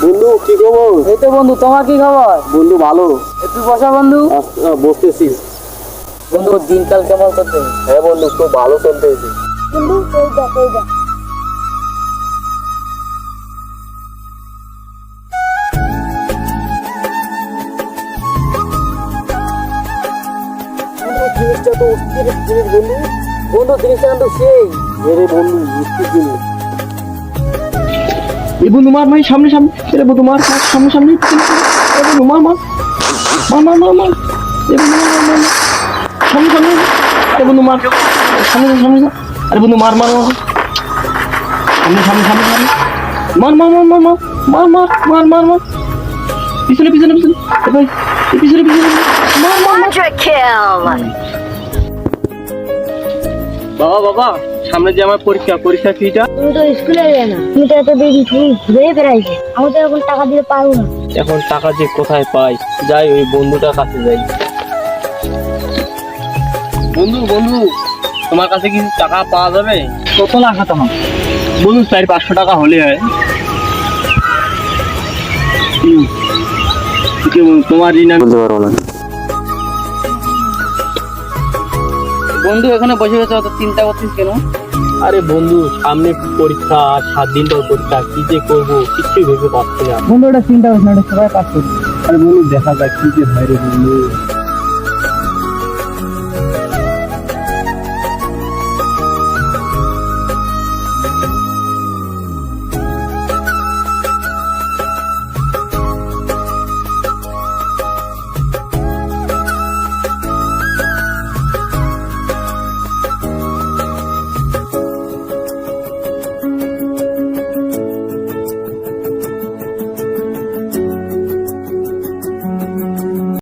বন্ধু কি খবর? এই তো বন্ধু, তোমার কি খবর? বন্ধু ভালো। একটু বসা বন্ধু। বসতেছি। বন্ধু দিনকাল কেমন চলছে? হ্যাঁ বন্ধু, খুব ভালো চলতেছে। বন্ধু কই যা কই যা। জিনিসটা তো অস্থির জিনিস বন্ধু। বন্ধু জিনিসটা কিন্তু সেই। এরে বন্ধু অস্থির জিনিস। এই বন্ধু মার ভাই, সামনে সামনে এরে বন্ধু মার, সামনে সামনে এ বন্ধু মার মার মার মার মার মার এ বন্ধু মার মার মার সামনে সামনে এ বন্ধু মার, সামনে সামনে আরে বন্ধু মার মার মার সামনে সামনে সামনে সামনে মার মার মার মার মার মার মার মার মার পিছনে পিছনে পিছনে এ ভাই এই পিছনে পিছনে মার মার মার। Quadra kill! বাবা বাবা, সামনে যে আমার পরীক্ষা ফিটা। তুমি তো স্কুলে যাবে না, তুমি তো এত বেশি তুমি ঘুরে বেড়াইছো, আমি তো এখন টাকা দিতে পারবো না। এখন টাকা যে কোথায় পাই, যাই ওই বন্ধুটার কাছে যাই। বন্ধু বন্ধু, তোমার কাছে কিছু টাকা পাওয়া যাবে? কত লাগবে তোমার? বন্ধু 400-500 টাকা হলে হয়। কি বন্ধু, তোমার ঋণ আমি বলতে পারবো না। বন্ধু এখানে বসে বসে অত চিন্তা করছিস কেন? আরে বন্ধু, সামনে পরীক্ষা, আর 7 দিন পর পরীক্ষা, কি যে করবো কিছুই ভেবে পাচ্ছি না। বন্ধু ওটা চিন্তা করছিস না, সবাই কাজ করছে। আরে বন্ধু দেখা যাক কি যে হয় রে বন্ধু।